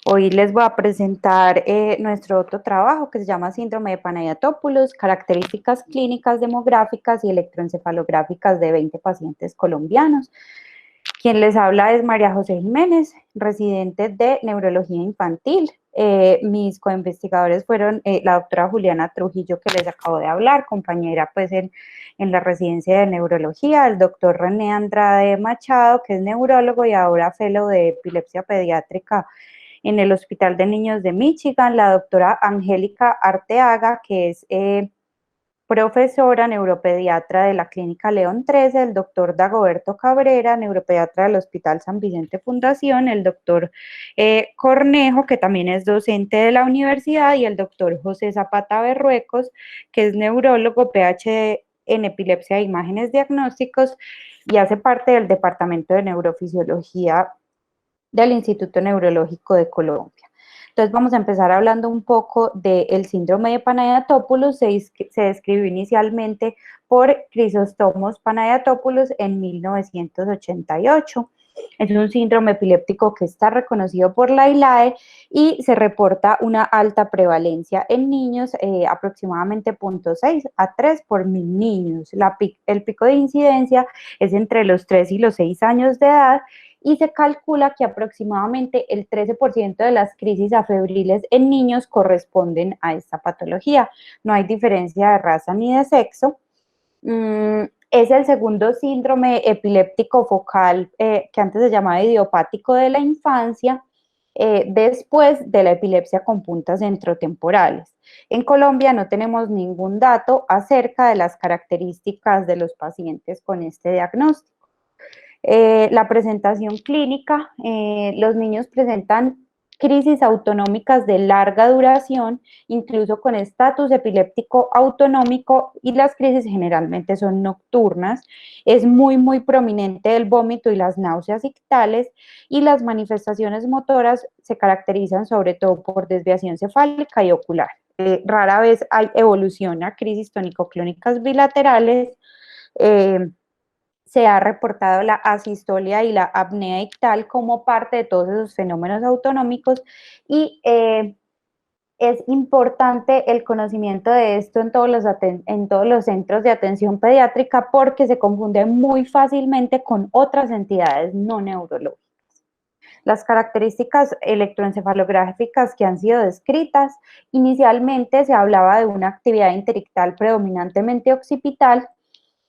Hoy les voy a presentar nuestro otro trabajo que se llama Síndrome de Panayotopoulos, características clínicas, demográficas y electroencefalográficas de 20 pacientes colombianos. Quien les habla es María José Jiménez, residente de Neurología Infantil. Mis coinvestigadores fueron la doctora Juliana Trujillo, que les acabo de hablar, compañera pues en la residencia de neurología, el doctor René Andrade Machado, que es neurólogo y ahora fellow de epilepsia pediátrica en el Hospital de Niños de Michigan, la doctora Angélica Arteaga, que es profesora neuropediatra de la Clínica León 13, el doctor Dagoberto Cabrera, neuropediatra del Hospital San Vicente Fundación, el doctor Cornejo, que también es docente de la universidad, y el doctor José Zapata Berruecos, que es neurólogo, PhD en epilepsia e imágenes diagnósticos, y hace parte del Departamento de Neurofisiología del Instituto Neurológico de Colombia. Entonces vamos a empezar hablando un poco del síndrome de Panayotopoulos. Se describió inicialmente por Crisóstomos Panayotopoulos en 1988. Es un síndrome epiléptico que está reconocido por la ILAE y se reporta una alta prevalencia en niños, aproximadamente 0.6 a 3 por 1000 niños. El pico de incidencia es entre los 3 y los 6 años de edad y se calcula que aproximadamente el 13% de las crisis afebriles en niños corresponden a esta patología. No hay diferencia de raza ni de sexo. Es el segundo síndrome epiléptico focal que antes se llamaba idiopático de la infancia, después de la epilepsia con puntas centrotemporales. En Colombia no tenemos ningún dato acerca de las características de los pacientes con este diagnóstico. La presentación clínica, los niños presentan crisis autonómicas de larga duración, incluso con estatus epiléptico autonómico, y las crisis generalmente son nocturnas. Es muy prominente el vómito y las náuseas ictales, y las manifestaciones motoras se caracterizan sobre todo por desviación cefálica y ocular. Rara vez hay evolución a crisis tónico-clónicas bilaterales. Se ha reportado la asistolia y la apnea ictal como parte de todos esos fenómenos autonómicos, y es importante el conocimiento de esto en todos los centros de atención pediátrica, porque se confunde muy fácilmente con otras entidades no neurológicas. Las características electroencefalográficas que han sido descritas: inicialmente se hablaba de una actividad interictal predominantemente occipital,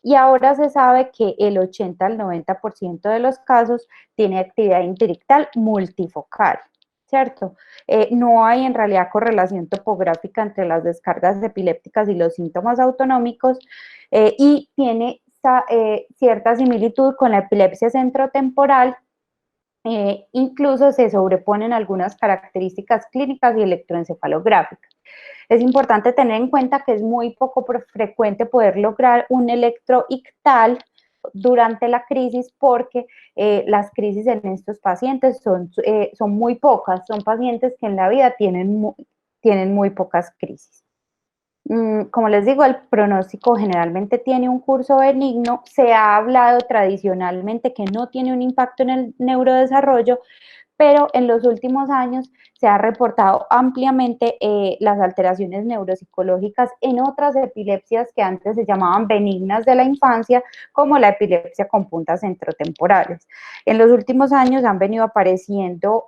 y ahora se sabe que el 80 al 90% de los casos tiene actividad interictal multifocal, ¿cierto? No hay en realidad correlación topográfica entre las descargas epilépticas y los síntomas autonómicos, y tiene cierta similitud con la epilepsia centrotemporal. Incluso se sobreponen algunas características clínicas y electroencefalográficas. Es importante tener en cuenta que es muy poco frecuente poder lograr un electroictal durante la crisis, porque las crisis en estos pacientes son muy pocas, son pacientes que en la vida tienen muy pocas crisis. Como les digo, el pronóstico generalmente tiene un curso benigno. Se ha hablado tradicionalmente que no tiene un impacto en el neurodesarrollo, pero en los últimos años se ha reportado ampliamente las alteraciones neuropsicológicas en otras epilepsias que antes se llamaban benignas de la infancia, como la epilepsia con puntas centrotemporales. En los últimos años han venido apareciendo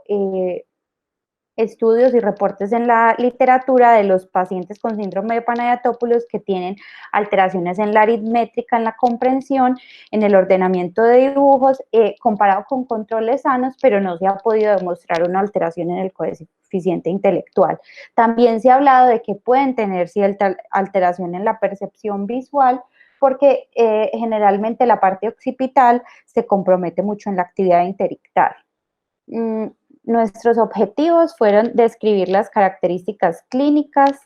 estudios y reportes en la literatura de los pacientes con síndrome de Panayotopoulos que tienen alteraciones en la aritmética, en la comprensión, en el ordenamiento de dibujos, comparado con controles sanos, pero no se ha podido demostrar una alteración en el coeficiente intelectual. También se ha hablado de que pueden tener cierta alteración en la percepción visual, porque generalmente la parte occipital se compromete mucho en la actividad interictal. Nuestros objetivos fueron describir las características clínicas,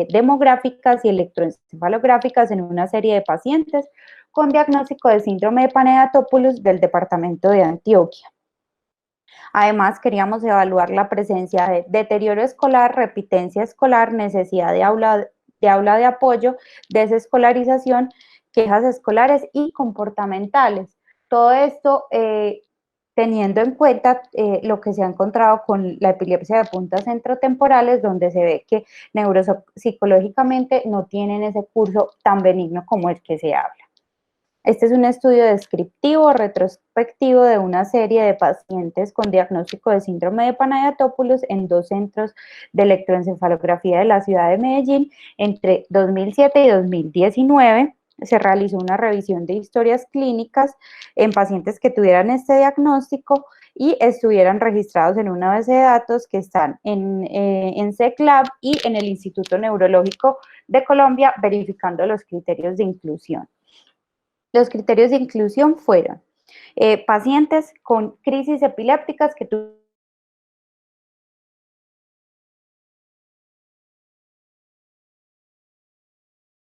demográficas y electroencefalográficas en una serie de pacientes con diagnóstico de síndrome de Panayotopoulos del departamento de Antioquia. Además, queríamos evaluar la presencia de deterioro escolar, repitencia escolar, necesidad de aula de apoyo, desescolarización, quejas escolares y comportamentales. Todo esto teniendo en cuenta lo que se ha encontrado con la epilepsia de puntas centrotemporales, donde se ve que neuropsicológicamente no tienen ese curso tan benigno como el que se habla. Este es un estudio descriptivo retrospectivo de una serie de pacientes con diagnóstico de síndrome de Panayotopoulos en 2 centros de electroencefalografía de la ciudad de Medellín entre 2007 y 2019. Se realizó una revisión de historias clínicas en pacientes que tuvieran este diagnóstico y estuvieran registrados en una base de datos que están en CECLAB y en el Instituto Neurológico de Colombia, verificando los criterios de inclusión. Los criterios de inclusión fueron pacientes con crisis epilépticas que tuvieron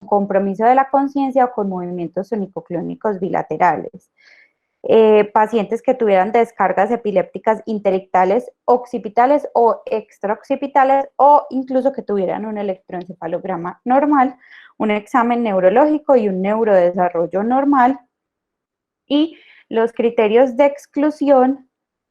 compromiso de la conciencia o con movimientos tonicoclónicos bilaterales. Pacientes que tuvieran descargas epilépticas interectales, occipitales o extraoccipitales, o incluso que tuvieran un electroencefalograma normal, un examen neurológico y un neurodesarrollo normal. Y los criterios de exclusión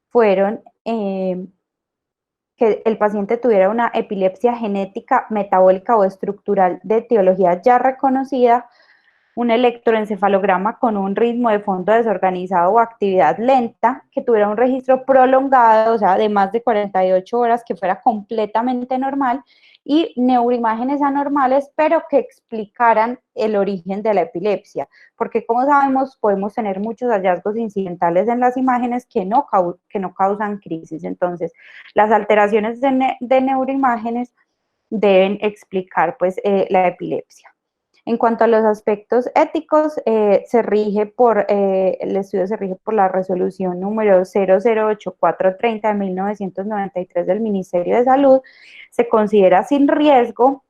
fueron que el paciente tuviera una epilepsia genética, metabólica o estructural de etiología ya reconocida, un electroencefalograma con un ritmo de fondo desorganizado o actividad lenta, que tuviera un registro prolongado, o sea, de más de 48 horas, que fuera completamente normal, y neuroimágenes anormales, pero que explicaran el origen de la epilepsia, porque como sabemos, podemos tener muchos hallazgos incidentales en las imágenes que no causan crisis. Entonces, las alteraciones de neuroimágenes deben explicar pues la epilepsia. En cuanto a los aspectos éticos, el estudio se rige por la resolución número 008430 de 1993 del Ministerio de Salud. Se considera sin riesgo,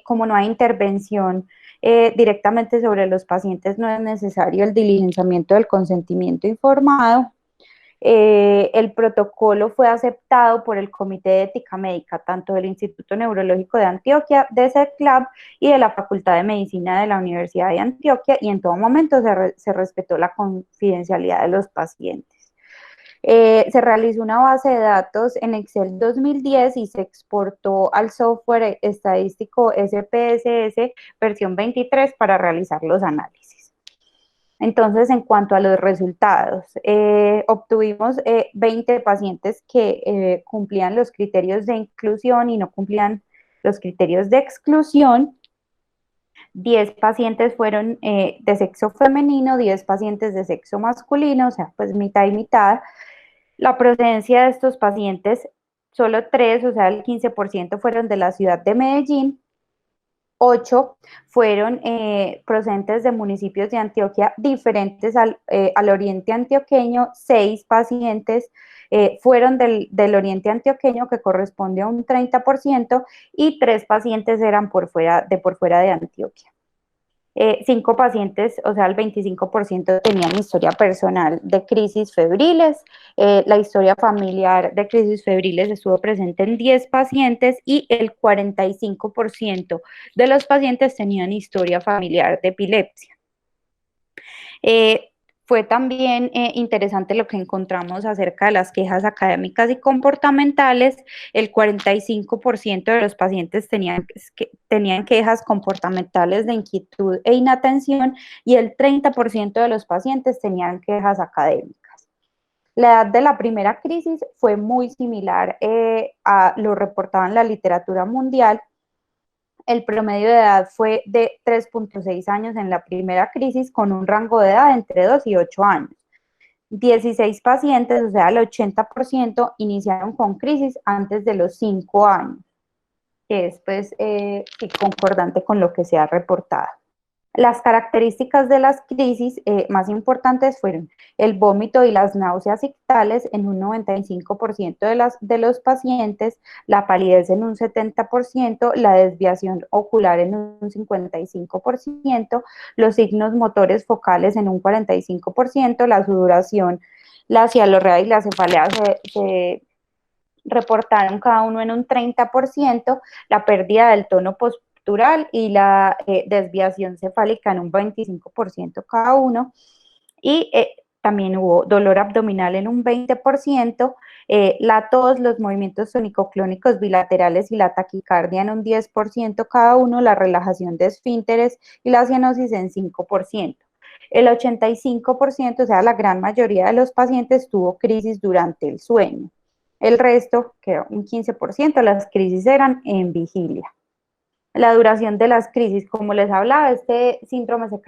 como no hay intervención directamente sobre los pacientes, no es necesario el diligenciamiento del consentimiento informado. El protocolo fue aceptado por el Comité de Ética Médica, tanto del Instituto Neurológico de Antioquia, de CECLAB y de la Facultad de Medicina de la Universidad de Antioquia, y en todo momento se respetó la confidencialidad de los pacientes. Se realizó una base de datos en Excel 2010 y se exportó al software estadístico SPSS versión 23 para realizar los análisis. Entonces, en cuanto a los resultados, obtuvimos 20 pacientes que cumplían los criterios de inclusión y no cumplían los criterios de exclusión. 10 pacientes fueron de sexo femenino, 10 pacientes de sexo masculino, o sea, pues mitad y mitad. La procedencia de estos pacientes, solo 3, o sea, el 15% fueron de la ciudad de Medellín. 8 fueron procedentes de municipios de Antioquia diferentes al oriente antioqueño. 6 pacientes fueron del oriente antioqueño, que corresponde a un 30%, y 3 pacientes eran por fuera de Antioquia. 5 pacientes, o sea, el 25% tenían historia personal de crisis febriles. La historia familiar de crisis febriles estuvo presente en 10 pacientes y el 45% de los pacientes tenían historia familiar de epilepsia. Fue también interesante lo que encontramos acerca de las quejas académicas y comportamentales. El 45% de los pacientes tenían quejas comportamentales de inquietud e inatención, y el 30% de los pacientes tenían quejas académicas. La edad de la primera crisis fue muy similar a lo reportado en la literatura mundial. El promedio de edad fue de 3.6 años en la primera crisis, con un rango de edad entre 2 y 8 años. 16 pacientes, o sea, el 80%, iniciaron con crisis antes de los 5 años, que es pues concordante con lo que se ha reportado. Las características de las crisis más importantes fueron el vómito y las náuseas ictales en un 95% de los pacientes, la palidez en un 70%, la desviación ocular en un 55%, los signos motores focales en un 45%, la sudoración, la cialorrea y la cefalea se reportaron cada uno en un 30%, la pérdida del tono postural y la desviación cefálica en un 25% cada uno. Y también hubo dolor abdominal en un 20%, la tos, los movimientos tónico-clónicos bilaterales y la taquicardia en un 10% cada uno, la relajación de esfínteres y la cianosis en 5%. El 85%, o sea, la gran mayoría de los pacientes tuvo crisis durante el sueño. El resto, que era un 15%, las crisis eran en vigilia. La duración de las crisis, como les hablaba, este síndrome se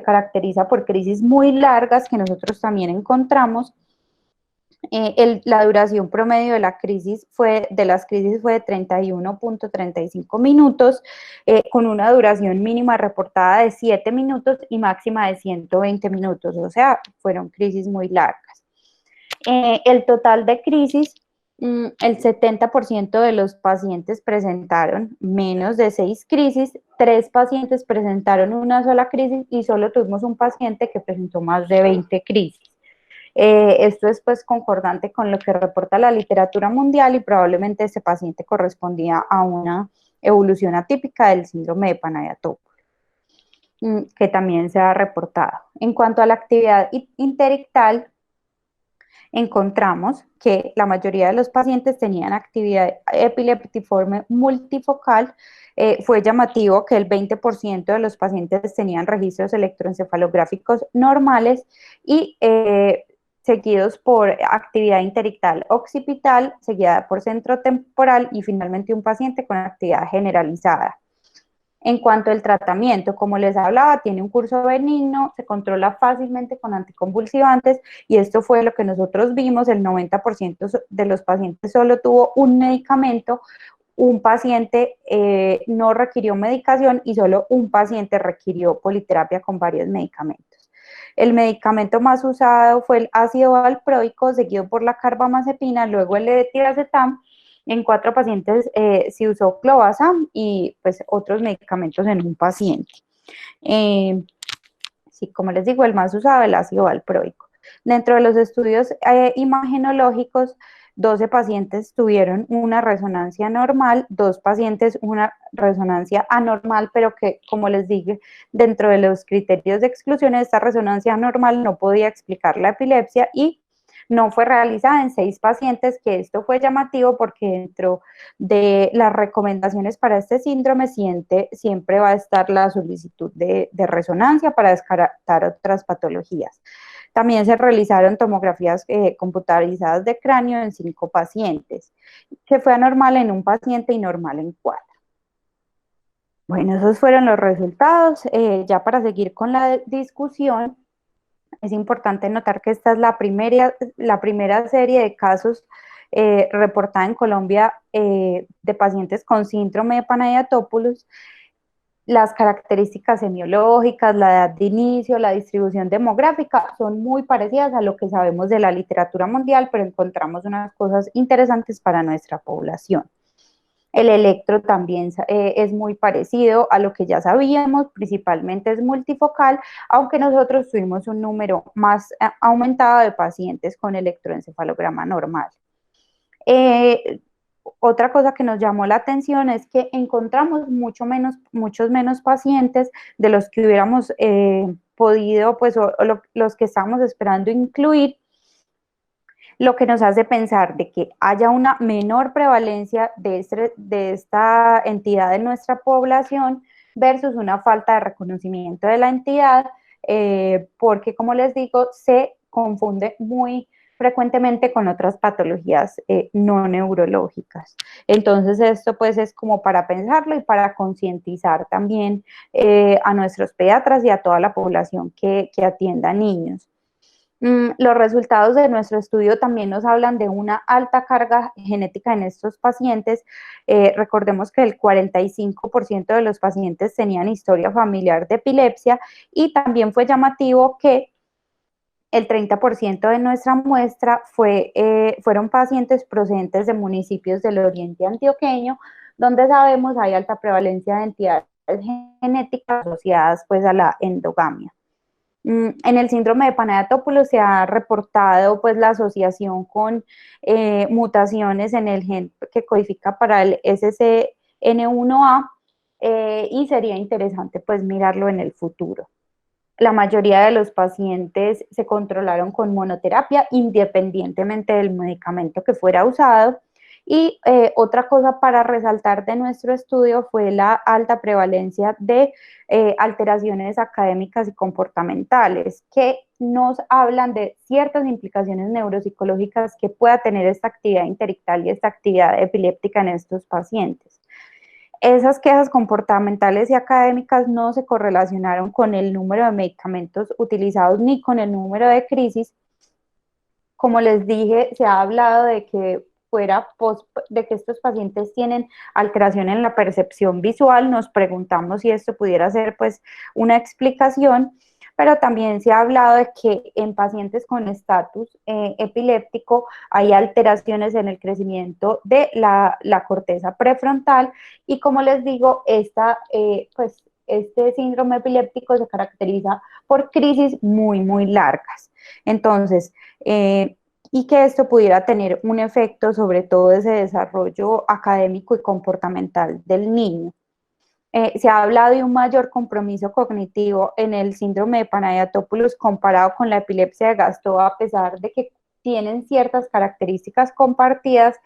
caracteriza por crisis muy largas que nosotros también encontramos. La duración promedio de las crisis fue de 31.35 minutos, con una duración mínima reportada de 7 minutos y máxima de 120 minutos, o sea, fueron crisis muy largas. El total de crisis, el 70% de los pacientes presentaron menos de 6 crisis, 3 pacientes presentaron una sola crisis y solo tuvimos un paciente que presentó más de 20 crisis. Esto es pues concordante con lo que reporta la literatura mundial y probablemente este paciente correspondía a una evolución atípica del síndrome de Panayotopoulos, que también se ha reportado. En cuanto a la actividad interictal, encontramos que la mayoría de los pacientes tenían actividad epileptiforme multifocal. Fue llamativo que el 20% de los pacientes tenían registros electroencefalográficos normales y seguidos por actividad interictal occipital, seguida por centrotemporal y finalmente un paciente con actividad generalizada. En cuanto al tratamiento, como les hablaba, tiene un curso benigno, se controla fácilmente con anticonvulsivantes y esto fue lo que nosotros vimos, el 90% de los pacientes solo tuvo un medicamento, un paciente no requirió medicación y solo un paciente requirió politerapia con varios medicamentos. El medicamento más usado fue el ácido valproico, seguido por la carbamazepina, luego el levetiracetam. En 4 pacientes se usó clobazam y pues otros medicamentos en un paciente. Sí, como les digo, el más usado, el ácido valproico. Dentro de los estudios imagenológicos, 12 pacientes tuvieron una resonancia normal, 2 pacientes una resonancia anormal, pero que, como les dije, dentro de los criterios de exclusión, esta resonancia anormal no podía explicar la epilepsia y no fue realizada en 6 pacientes, que esto fue llamativo porque dentro de las recomendaciones para este síndrome siempre va a estar la solicitud de resonancia para descartar otras patologías. También se realizaron tomografías computarizadas de cráneo en 5 pacientes, que fue anormal en un paciente y normal en 4. Bueno, esos fueron los resultados. Ya para seguir con la discusión, es importante notar que esta es la primera serie de casos reportada en Colombia de pacientes con síndrome de Panayotopoulos. Las características semiológicas, la edad de inicio, la distribución demográfica son muy parecidas a lo que sabemos de la literatura mundial, pero encontramos unas cosas interesantes para nuestra población. El electro también es muy parecido a lo que ya sabíamos, principalmente es multifocal, aunque nosotros tuvimos un número más aumentado de pacientes con electroencefalograma normal. Otra cosa que nos llamó la atención es que encontramos muchos menos pacientes de los que hubiéramos podido, pues, los que estábamos esperando incluir, lo que nos hace pensar de que haya una menor prevalencia de esta entidad en nuestra población versus una falta de reconocimiento de la entidad, porque, como les digo, se confunde muy frecuentemente con otras patologías no neurológicas. Entonces, esto pues es como para pensarlo y para concientizar también a nuestros pediatras y a toda la población que atienda niños. Los resultados de nuestro estudio también nos hablan de una alta carga genética en estos pacientes. Recordemos que el 45% de los pacientes tenían historia familiar de epilepsia y también fue llamativo que el 30% de nuestra muestra fueron pacientes procedentes de municipios del oriente antioqueño, donde sabemos hay alta prevalencia de entidades genéticas asociadas pues a la endogamia. En el síndrome de Panayotopoulos se ha reportado pues la asociación con mutaciones en el gen que codifica para el SCN1A y sería interesante pues mirarlo en el futuro. La mayoría de los pacientes se controlaron con monoterapia independientemente del medicamento que fuera usado. Y otra cosa para resaltar de nuestro estudio fue la alta prevalencia de alteraciones académicas y comportamentales que nos hablan de ciertas implicaciones neuropsicológicas que pueda tener esta actividad interictal y esta actividad epiléptica en estos pacientes. Esas quejas comportamentales y académicas no se correlacionaron con el número de medicamentos utilizados ni con el número de crisis. Como les dije, se ha hablado de que de que estos pacientes tienen alteración en la percepción visual. Nos preguntamos si esto pudiera ser pues una explicación, pero también se ha hablado de que en pacientes con estatus epiléptico hay alteraciones en el crecimiento de la corteza prefrontal y como les digo, este síndrome epiléptico se caracteriza por crisis muy largas. Entonces, y que esto pudiera tener un efecto sobre todo ese desarrollo académico y comportamental del niño. Se ha hablado de un mayor compromiso cognitivo en el síndrome de Panayotopoulos comparado con la epilepsia de Gastaut, a pesar de que tienen ciertas características compartidas,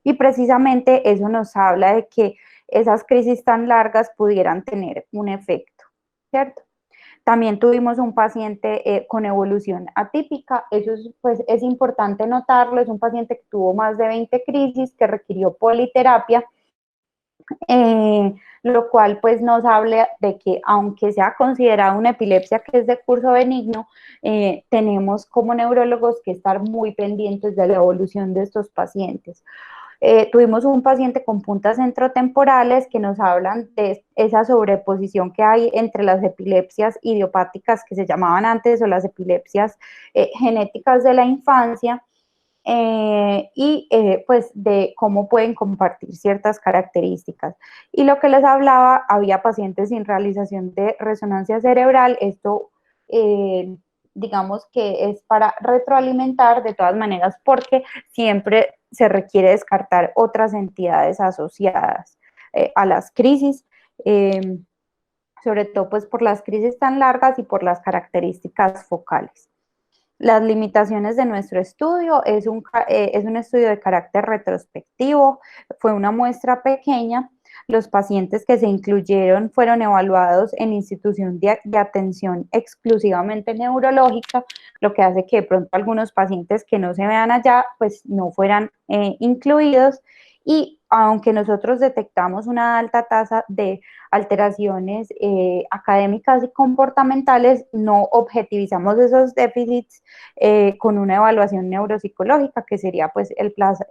y precisamente eso nos habla de que esas crisis tan largas pudieran tener un efecto, ¿cierto? También tuvimos un paciente con evolución atípica, eso pues, es importante notarlo, es un paciente que tuvo más de 20 crisis, que requirió politerapia, lo cual pues nos habla de que aunque sea considerada una epilepsia que es de curso benigno, tenemos como neurólogos que estar muy pendientes de la evolución de estos pacientes. Tuvimos un paciente con puntas centrotemporales que nos hablan de esa sobreposición que hay entre las epilepsias idiopáticas que se llamaban antes o las epilepsias genéticas de la infancia, pues de cómo pueden compartir ciertas características. Y lo que les hablaba, había pacientes sin realización de resonancia cerebral. Esto digamos que es para retroalimentar de todas maneras porque siempre se requiere descartar otras entidades asociadas a las crisis, sobre todo pues por las crisis tan largas y por las características focales. Las limitaciones de nuestro estudio es un estudio de carácter retrospectivo, fue una muestra pequeña. Los pacientes que se incluyeron fueron evaluados en institución de atención exclusivamente neurológica, lo que hace que de pronto algunos pacientes que no se vean allá, pues no fueran incluidos. Y aunque nosotros detectamos una alta tasa de alteraciones académicas y comportamentales, no objetivizamos esos déficits con una evaluación neuropsicológica, que sería pues el paso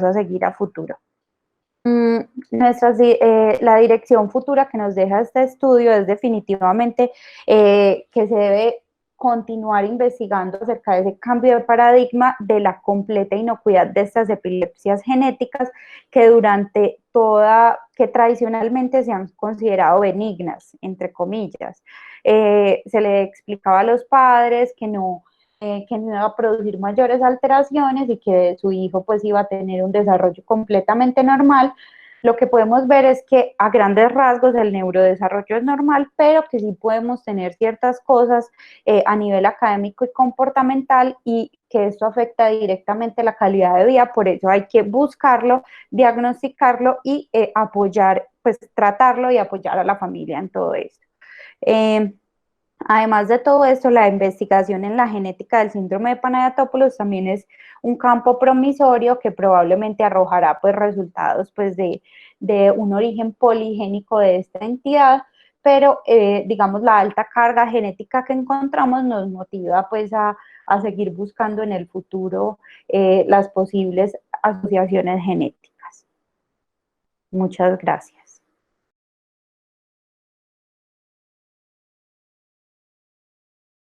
a seguir a futuro. La dirección futura que nos deja este estudio es definitivamente que se debe continuar investigando acerca de ese cambio de paradigma de la completa inocuidad de estas epilepsias genéticas que tradicionalmente se han considerado benignas, entre comillas. Se le explicaba a los padres que no iba a producir mayores alteraciones y que su hijo pues iba a tener un desarrollo completamente normal. Lo que podemos ver es que a grandes rasgos el neurodesarrollo es normal, pero que sí podemos tener ciertas cosas a nivel académico y comportamental y que esto afecta directamente la calidad de vida. Por eso hay que buscarlo, diagnosticarlo y apoyar, pues tratarlo y apoyar a la familia en todo esto. Además de todo esto, la investigación en la genética del síndrome de Panayotopoulos también es un campo promisorio que probablemente arrojará pues resultados pues de un origen poligénico de esta entidad, pero digamos la alta carga genética que encontramos nos motiva pues a seguir buscando en el futuro las posibles asociaciones genéticas. Muchas gracias.